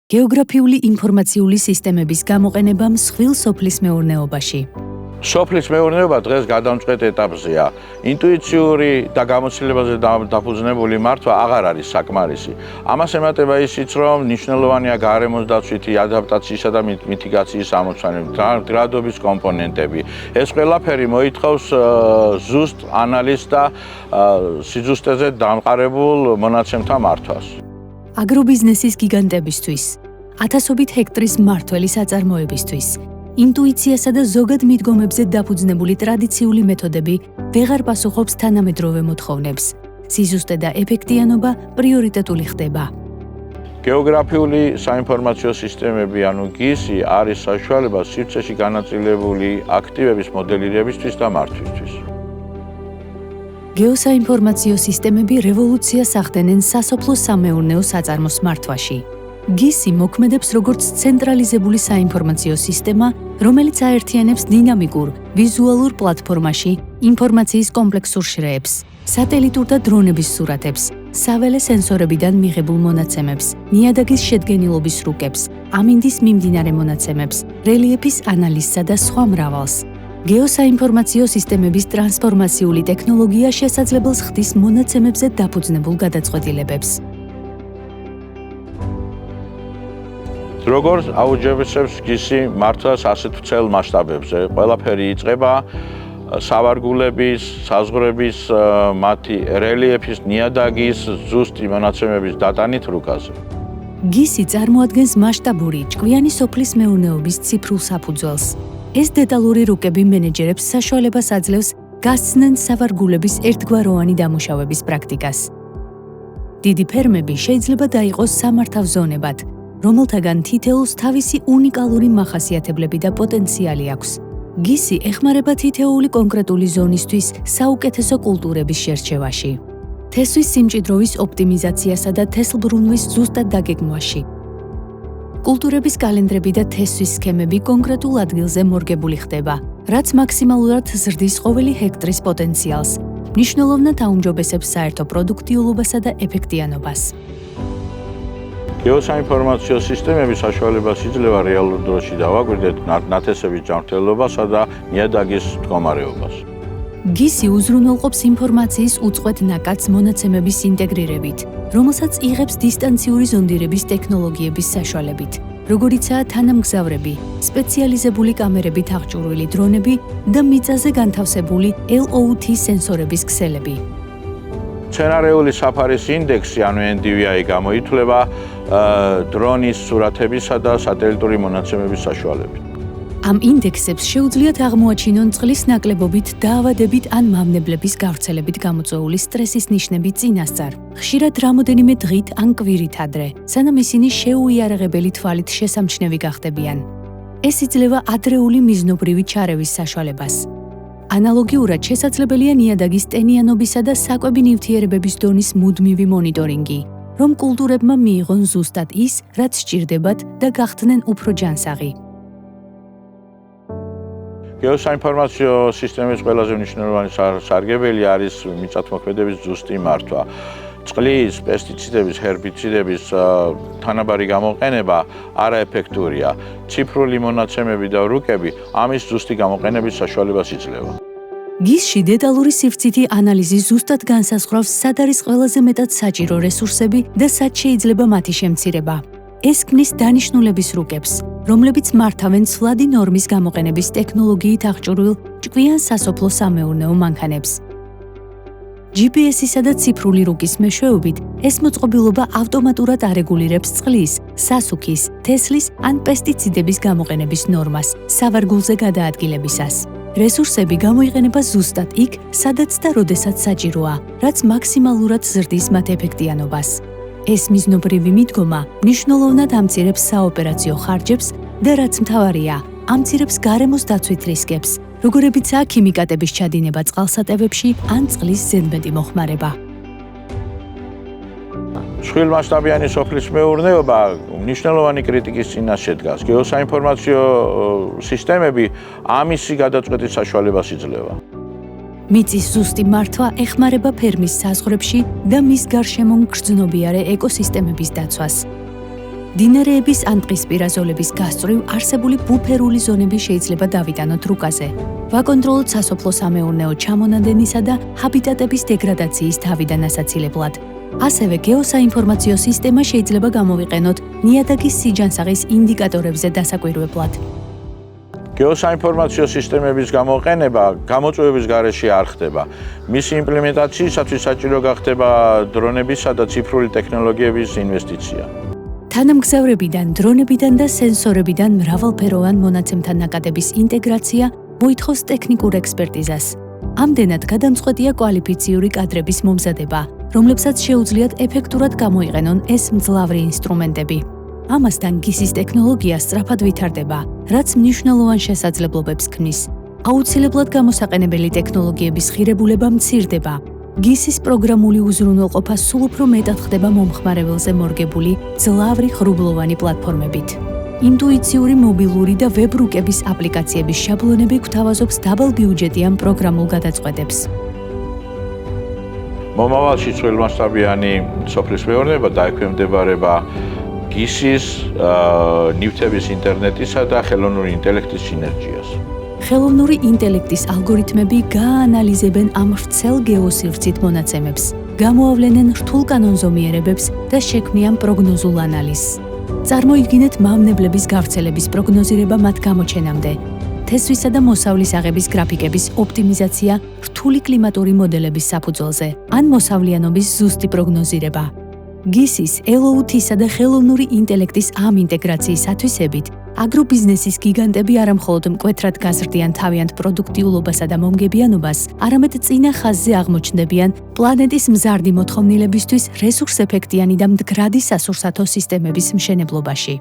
გეოგრაფიული ინფორმაციული სისტემების გამოყენება მსხვილ სოფლის მეურნეობაში. სოფლის მეურნეობა დღეს გადამწყვეტ ეტაპზეა. ინტუიციური და გამოცდილებაზე დაფუძნებული მართვა აღარ არის საკმარისი. ამას ემატება ისიც, რომ მნიშვნელოვანია გარემოს დაცვითი ადაპტაციისა და მიტიგაციის ამოცანები, დრადობის კომპონენტები. ეს ყველაფერი მოითხოვს ზუსტ ანალიზს და სიძუსტეზე დამყარებულ მონაცემთა მართვას. აგრობიზნესის გიგანტებისთვის, ათასობით ჰექტრის მმართველი საწარმოებისთვის, ინტუიციასა და ზოგად მიდგომებზე დაფუძნებული ტრადიციული მეთოდები ვეღარ პასუხობს თანამედროვე მოთხოვნებს. სიზუსტე და ეფექტიანობა პრიორიტეტული ხდება. გეოგრაფიული საინფორმაციო სისტემები, ანუ GIS-ი, არის საშუალება სივრცეში განაწილებული აქტივების მოდელირებისთვის და მართვისთვის. გეოსაინფორმაციო სისტემები რევოლუციას ახდენენ სასოფლო-სამეურნეო საწარმოს მართვაში. GIS-ი მოქმედებს როგორც ცენტრალიზებული საინფორმაციო სისტემა, რომელიც აერთიანებს დინამიკურ, ვიზუალურ პლატფორმაში ინფორმაციის კომპლექსურ შრეებს, სატელიტურ და დრონების სურათებს, საველე სენსორებიდან მიღებულ მონაცემებს, ნიადაგის შედგენილობის რუკებს, ამინდის მიმდინარე მონაცემებს, რელიეფის ანალიზსა და სხვა მრავალს. გეოსაინფორმაციო სისტემების ტრანსფორმაციული ტექნოლოგია შესაძლებელს ხდის მონაცემებზე დაფუძნებულ გადაწყვეტილებებს. როგორც აუჯებესებს GIS-ი მართვას ასეთ ვრცელ მასშტაბებზე, ყველაფერი იწყება სავარგულების, საზღვრების, მათი რელიეფის, ნიადაგის ზუსტი მონაცემების დატანით რუკაზე. GIS-ი წარმოადგენს მასშტაბური, ჭკვიანი სოფლის მეურნეობის ციფრულ საფუძველს. ეს დეტალური რუკები მენეჯერებს საშუალებას აძლევს გასცნენ სავარგულების ერთგვაროვანი დამუშავების პრაქტიკას. დიდი ფერმები შეიძლება დაიყოს სამართავ ზონებად, რომელთაგან თითოეულს თავისი უნიკალური მახასიათებლები და პოტენციალი აქვს. GIS-ი ეხმარება თითოეული კონკრეტული ზონისთვის საუკეთესო კულტურების შერჩევაში, თესვის სიმჭიდროვის ოპტიმიზაციასა და თესლბრუნვის ზუსტად დაგეგმვაში. კულტურების კალენდრები და თესვის სქემები კონკრეტულ ადგილზე მორგებული ხდება, რაც მაქსიმალურად ზრდის ყოველი ჰექტრის პოტენციალს, მნიშვნელოვნად აუმჯობესებს საერთო პროდუქტიულობასა და ეფექტიანობას. გეოსაინფორმაციო სისტემები საშუალებას იძლევა რეალურ დროში დავაკვირდეთ ნათესების ჯანმრთელობასა და ნიადაგის მდგომარეობას. GIS-ი უზრუნველყოფს ინფორმაციის უწყვეტ ნაკადს მონაცემების ინტეგრირებით, რომელსაც იღებს დისტანციური ზონდირების ტექნოლოგიების საშუალებით, როგორიცაა თანამგზავრები, სპეციალიზებული კამერებით აღჭურვილი დრონები და მიწაზე განთავსებული LOT სენსორების ქსელები. სცენარეული საფარის ინდექსი, ანუ NDVI გამოითვლება დრონის სურათებისა და სატელიტური მონაცემების საშუალებით. ამ ინდექსებს შეუძლიათ აღმოაჩინონ წყლის ნაკლებობით, დაავადებით ან მავნებლების გავრცელებით გამოწვეული სტრესის ნიშნები წინასწარ, ხშირად რამოდენიმე დღით ან კვირით ადრე, სანამ ისინი შეუიარაღებელი თვალით შესამჩნევი გახდებიან. ეს იძლევა ადრეული მიზნობრივი ჩარევის საშუალებას. ანალოგიურად შესაძლებელია ნიადაგის ტენიანობისა და საკვები ნივთიერებების დონის მუდმივი მონიტორინგი, რომ კულტურებმა მიიღონ ზუსტად ის, რაც სჭირდებათ და გახდნენ უფრო ჯანსაღი. გეოსაინფორმაციო სისტემის ყველაზე მნიშვნელოვანი სარგებელი არის მიწათმოქმედების ზუსტი მართვა. წყლის, პესტიციდების, ჰერბიციდების თანაბარი გამოყენება არაეფექტურია. ციფრული მონაცემები და რუკები ამის ზუსტი გამოყენების საშუალებას იძლევა. GIS-ში დეტალური სივრცითი ანალიზი ზუსტად განსაზღვრავს, სად არის ყველაზე მეტად საჭირო რესურსები და სად შეიძლება მათი შემცირება. ეს ქმნის დანიშნულების რუკებს, რომლებიც მართავენ ცვლადი ნორმის გამოყენების ტექნოლოგიით აღჭურვილ ჭკვიან სასოფლო-სამეურნეო მანქანებს. GPS-ისა და ციფრული რუკის მეშვეობით ეს მოწყობილობა ავტომატურად არეგულირებს წყლის, სასუქის, თესლის ან პესტიციდების გამოყენების ნორმას სავარგულზე გადაადგილებისას. რესურსები გამოიყენება ზუსტად იქ, სადაც და როდესაც საჭიროა, რაც მაქსიმალურად ზრდის მათ ეფექტიანობას. ეს მიზნობრივი მიდგომა მნიშვნელოვნად ამცირებს საოპერაციო ხარჯებს და რაც მთავარია, ამცირებს გარემოს დაცვით რისკებს, როგორებიცაა ქიმიკატების ჩადინება წყალსატევებში ან წყლის ზედმეტი მოხმარება. მსხვილმასშტაბიანი სოფლის მეურნეობა მნიშვნელოვანი კრიტიკის წინაშე დგას. გეოსაინფორმაციო სისტემები ამისი გადაწყვეტის საშუალებას იძლევა. მიწის ზუსტი მართვა ეხმარება ფერმის საზღვრებში და მის გარშემო მგრძნობიარე ეკოსისტემების დაცვას. დინარეების ან ტყისპირა ზოლების გასწვრივ არსებული ბუფერული ზონები შეიძლება დავიტანოთ რუკაზე. ვაკონტროლოთ სასოფლო-სამეურნეო ჩამონადენისა და ჰაბიტატების დეგრადაციის თავიდან ასაცილებლად. ასევე გეოსაინფორმაციო სისტემა შეიძლება გამოვიყენოთ ნიადაგის სიჯანსაღის ინდიკატორებზე დასაკვირვებლად. გეოსაინფორმაციო სისტემების გამოყენება გამოწვევების გარეშე არ ხდება. მისი იმპლემენტაციისათვის საჭირო გახდება დრონებისა და ციფრული ტექნოლოგიების ინვესტიცია. თანამგზავრებიდან, დრონებიდან და სენსორებიდან მრავალფეროვან მონაცემთა ნაკადების ინტეგრაცია მოითხოვს ტექნიკურ ექსპერტიზას. ამდენად გადამწყვეტია კვალიფიციური კადრების მომზადება, რომლებსაც შეუძლიათ ეფექტურად გამოიყენონ ეს მძლავრი ინსტრუმენტები. ამასთან გისის ტექნოლოგია სწრაფად ვითარდება, რაც მნიშვნელოვან შესაძლებლობებს ქმნის. აუცილებლად გამოსაყენებელი ტექნოლოგიების ღირებულება მცირდება. გისის პროგრამული უზრუნველყოფა სულ უფრო მეტად ხდება მომხმარებელზე მორგებული ძლავრი ღრუბლოვანი პლატფორმებით. ინტუიციური მობილური და ვებ-რუკების აპლიკაციების შაბლონები გვთავაზობს დაბალბიუჯეტიან პროგრამულ გადაწყვეტებს. მომავალში წყვილმასშტაბიანი სოფლის მეურნეობა დაექვემდებარება გისის, ნივთების ინტერნეტისა და ხელოვნური ინტელექტის სინერგიას. ხელოვნური ინტელექტის ალგორითმები გააანალიზებენ ამ ვრცელ გეოსივრცით მონაცემებს, გამოავლენენ რთულ კანონზომიერებებს და შექმნიან პროგნოზულ ანალიზს. წარმოიდგინეთ მავნებლების გავრცელების პროგნოზირება მათ გამოჩენამდე, თესვისა და მოსავლის აღების გრაფიკების ოპტიმიზაცია რთული კლიმატური მოდელების საფუძველზე, ან მოსავლიანობის ზუსტი პროგნოზირება. გისის, LOT-სა და ხელოვნური ინტელექტის ამ ინტეგრაციის ათვისებით, აგრობიზნესის გიგანტები არა მხოლოდ მკვეთრად გაზრდიან თავიანთ პროდუქტიულობასა და მომგებიანობას, არამედ წინა ხაზზე აღმოჩნდებიან პლანეტის მზარდი მოთხოვნილებისთვის რესურს-ეფექტიანი და მდგრადი სასურსათო სისტემების მშენებლობაში.